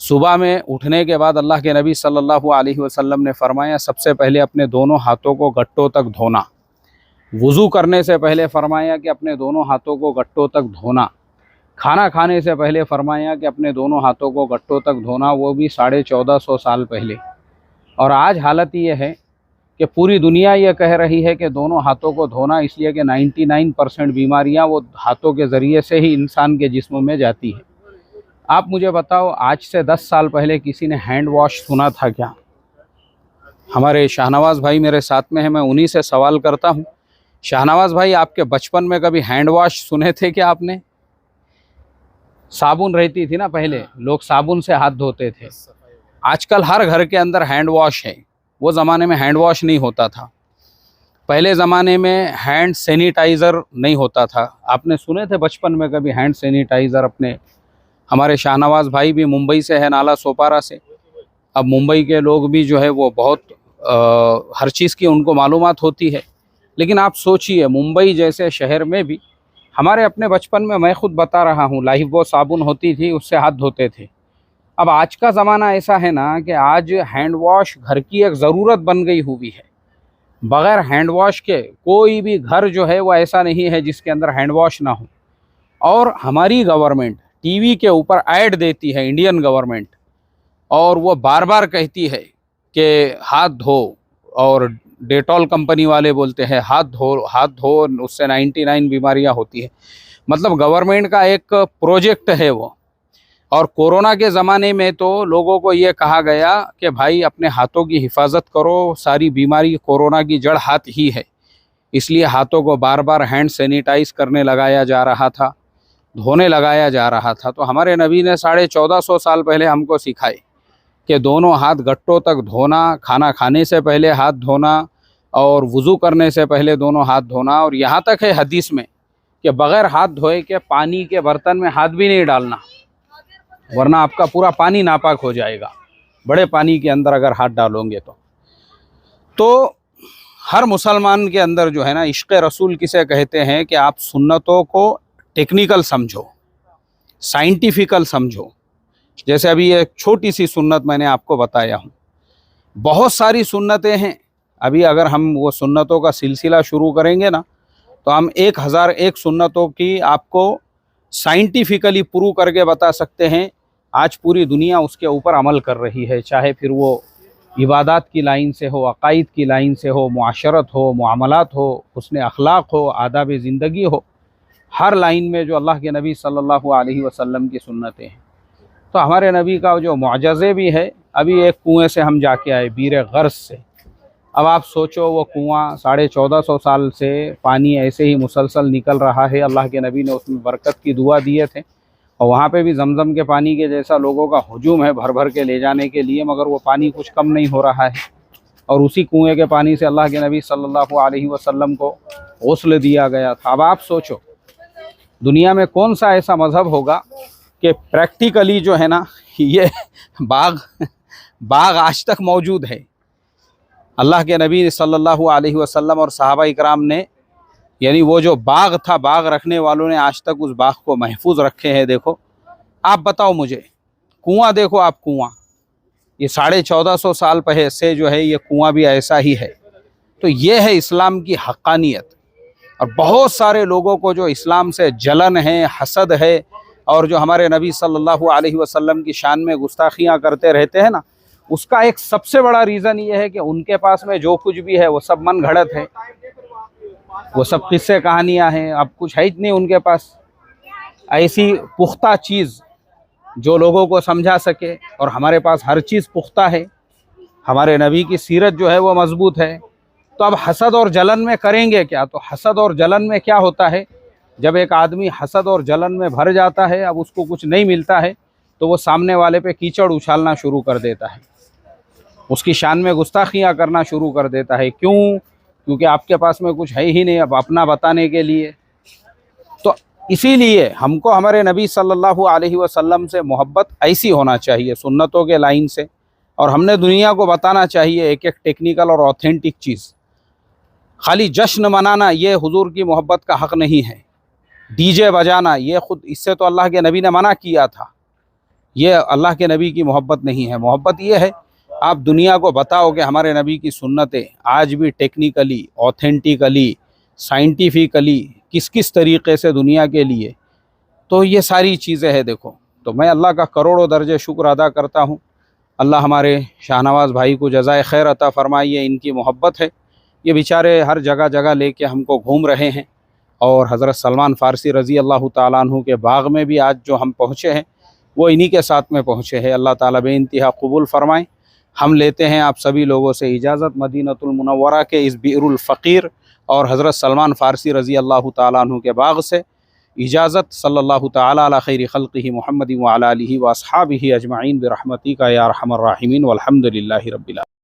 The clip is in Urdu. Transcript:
صبح میں اٹھنے کے بعد اللہ کے نبی صلی اللہ علیہ وسلم نے فرمایا سب سے پہلے اپنے دونوں ہاتھوں کو گٹوں تک دھونا، وضو کرنے سے پہلے فرمایا کہ اپنے دونوں ہاتھوں کو گٹوں تک دھونا، کھانا کھانے سے پہلے فرمایا کہ اپنے دونوں ہاتھوں کو گٹوں تک دھونا، وہ بھی 1450 سال پہلے۔ اور آج حالت یہ ہے کہ پوری دنیا یہ کہہ رہی ہے کہ دونوں ہاتھوں کو دھونا، اس لیے کہ 99% بیماریاں وہ ہاتھوں کے ذریعے سے ہی انسان کے جسم میں جاتی ہیں۔ آپ مجھے بتاؤ، آج سے 10 سال پہلے کسی نے ہینڈ واش سنا تھا کیا؟ ہمارے شاہنواز بھائی میرے ساتھ میں ہیں، میں انہی سے سوال کرتا ہوں، شاہنواز بھائی آپ کے بچپن میں کبھی ہینڈ واش سنے تھے کیا آپ نے؟ صابن رہتی تھی نا پہلے، لوگ صابن سے ہاتھ دھوتے تھے۔ آج کل ہر گھر کے اندر ہینڈ واش ہے، وہ زمانے میں ہینڈ واش نہیں ہوتا تھا۔ پہلے زمانے میں ہینڈ سینیٹائزر نہیں ہوتا تھا، آپ نے سنے تھے بچپن میں کبھی ہینڈ سینیٹائزر؟ اپنے ہمارے شاہنواز بھائی بھی ممبئی سے ہے، نالا سوپارا سے۔ اب ممبئی کے لوگ بھی جو ہے وہ بہت ہر چیز کی ان کو معلومات ہوتی ہے، لیکن آپ سوچئے ممبئی جیسے شہر میں بھی ہمارے اپنے بچپن میں خود بتا رہا ہوں، لائف بوائے صابن ہوتی تھی، اس سے ہاتھ دھوتے تھے۔ اب آج کا زمانہ ایسا ہے نا کہ آج ہینڈ واش گھر کی ایک ضرورت بن گئی ہوئی ہے، بغیر ہینڈ واش کے کوئی بھی گھر جو ہے وہ ایسا نہیں ہے جس کے اندر ہینڈ واش نہ ہو۔ اور ہماری گورنمنٹ ٹی وی کے اوپر ایڈ دیتی ہے، انڈین گورنمنٹ، اور وہ بار بار کہتی ہے کہ ہاتھ دھو، اور ڈیٹول کمپنی والے بولتے ہیں ہاتھ دھو، اس سے 99 بیماریاں ہوتی ہیں۔ مطلب گورنمنٹ کا ایک پروجیکٹ ہے وہ۔ اور کورونا کے زمانے میں تو لوگوں کو یہ کہا گیا کہ بھائی اپنے ہاتھوں کی حفاظت کرو، ساری بیماری کورونا کی جڑ ہاتھ ہی ہے، اس لیے ہاتھوں کو بار بار ہینڈ سینیٹائز کرنے لگایا جا رہا تھا، دھونے لگایا جا رہا تھا۔ تو ہمارے نبی نے 1450 سال پہلے ہم کو سکھائے کہ دونوں ہاتھ گٹوں تک دھونا، کھانا کھانے سے پہلے ہاتھ دھونا، اور وضو کرنے سے پہلے دونوں ہاتھ دھونا۔ اور یہاں تک ہے حدیث میں کہ بغیر ہاتھ دھوئے کے پانی کے برتن میں ہاتھ بھی نہیں ڈالنا، ورنہ آپ کا پورا پانی ناپاک ہو جائے گا، بڑے پانی کے اندر اگر ہاتھ ڈالو گے تو ہر مسلمان کے اندر جو ہے نا عشق رسول کسے کہتے ہیں کہ آپ سنتوں کو ٹیکنیکل سمجھو، سائنٹیفیکل سمجھو۔ جیسے ابھی ایک چھوٹی سی سنت میں نے آپ کو بتایا ہوں، بہت ساری سنتیں ہیں، ابھی اگر ہم وہ سنتوں کا سلسلہ شروع کریں گے نا تو ہم 1001 سنتوں کی آپ کو سائنٹیفیکلی پروو کر کے بتا سکتے ہیں۔ آج پوری دنیا اس کے اوپر عمل کر رہی ہے، چاہے پھر وہ عبادات کی لائن سے ہو، عقائد کی لائن سے ہو، معاشرت ہو، معاملات ہو، حسن اخلاق ہو، آداب زندگی ہو، ہر لائن میں جو اللہ کے نبی صلی اللہ علیہ وسلم کی سنتیں ہیں۔ تو ہمارے نبی کا جو معجزے بھی ہے، ابھی ایک کنویں سے ہم جا کے آئے، بیر غرض سے۔ اب آپ سوچو وہ کنواں 1450 سال سے پانی ایسے ہی مسلسل نکل رہا ہے، اللہ کے نبی نے اس میں برکت کی دعا دیے تھے، اور وہاں پہ بھی زمزم کے پانی کے جیسا لوگوں کا ہجوم ہے بھر بھر کے لے جانے کے لیے، مگر وہ پانی کچھ کم نہیں ہو رہا ہے۔ اور اسی کنویں کے پانی سے اللہ کے نبی صلی اللہ علیہ وسلم کو غسل دیا گیا تھا۔ اب آپ سوچو دنیا میں کون سا ایسا مذہب ہوگا کہ پریکٹیکلی جو ہے نا یہ باغ آج تک موجود ہے۔ اللہ کے نبی صلی اللہ علیہ وسلم اور صحابہ اکرام نے، یعنی وہ جو باغ تھا، باغ رکھنے والوں نے آج تک اس باغ کو محفوظ رکھے ہیں۔ دیکھو آپ بتاؤ مجھے، کنواں دیکھو آپ، کنواں یہ 1450 سال پہلے سے جو ہے یہ کنواں بھی ایسا ہی ہے۔ تو یہ ہے اسلام کی حقانیت۔ اور بہت سارے لوگوں کو جو اسلام سے جلن ہے، حسد ہے، اور جو ہمارے نبی صلی اللہ علیہ وسلم کی شان میں گستاخیاں کرتے رہتے ہیں نا، اس کا ایک سب سے بڑا ریزن یہ ہے کہ ان کے پاس میں جو کچھ بھی ہے وہ سب من گھڑت ہے، وہ سب قصے کہانیاں ہیں، اب کچھ ہے ہی نہیں ان کے پاس ایسی پختہ چیز جو لوگوں کو سمجھا سکے۔ اور ہمارے پاس ہر چیز پختہ ہے، ہمارے نبی کی سیرت جو ہے وہ مضبوط ہے۔ تو اب حسد اور جلن میں کریں گے کیا؟ تو حسد اور جلن میں کیا ہوتا ہے، جب ایک آدمی حسد اور جلن میں بھر جاتا ہے، اب اس کو کچھ نہیں ملتا ہے تو وہ سامنے والے پہ کیچڑ اچھالنا شروع کر دیتا ہے، اس کی شان میں گستاخیاں کرنا شروع کر دیتا ہے۔ کیوں؟ کیونکہ آپ کے پاس میں کچھ ہے ہی نہیں اب اپنا بتانے کے لیے۔ تو اسی لیے ہم کو ہمارے نبی صلی اللہ علیہ وسلم سے محبت ایسی ہونا چاہیے، سنتوں کے لائن سے، اور ہم نے دنیا کو بتانا چاہیے ایک ایک ٹیکنیکل اور آتھینٹک چیز۔ خالی جشن منانا یہ حضور کی محبت کا حق نہیں ہے، ڈی جے بجانا یہ خود، اس سے تو اللہ کے نبی نے منع کیا تھا۔ یہ اللہ کے نبی کی محبت نہیں ہے۔ محبت یہ ہے آپ دنیا کو بتاؤ کہ ہمارے نبی کی سنتیں آج بھی ٹیکنیکلی، اوتھینٹیکلی، سائنٹیفکلی کس کس طریقے سے دنیا کے لیے، تو یہ ساری چیزیں ہیں۔ دیکھو تو میں اللہ کا کروڑوں درجے شکر ادا کرتا ہوں۔ اللہ ہمارے شاہ نواز بھائی کو جزائے خیر عطا فرمائیے، ان کی محبت ہے، یہ بیچارے ہر جگہ جگہ لے کے ہم کو گھوم رہے ہیں۔ اور حضرت سلمان فارسی رضی اللہ تعالیٰ عنہ کے باغ میں بھی آج جو ہم پہنچے ہیں وہ انہی کے ساتھ میں پہنچے ہیں۔ اللہ تعالیٰ بے انتہا قبول فرمائیں۔ ہم لیتے ہیں آپ سبھی لوگوں سے اجازت مدینہ المنورہ کے اس بئر الفقیر اور حضرت سلمان فارسی رضی اللہ تعالیٰ عنہ کے باغ سے اجازت۔ صلی اللہ تعالیٰ علی خیر خلقہ محمد وعلی آلہ واصحابہ اجمعین برحمتک یا ارحم الراحمین والحمد للہ رب العالمین۔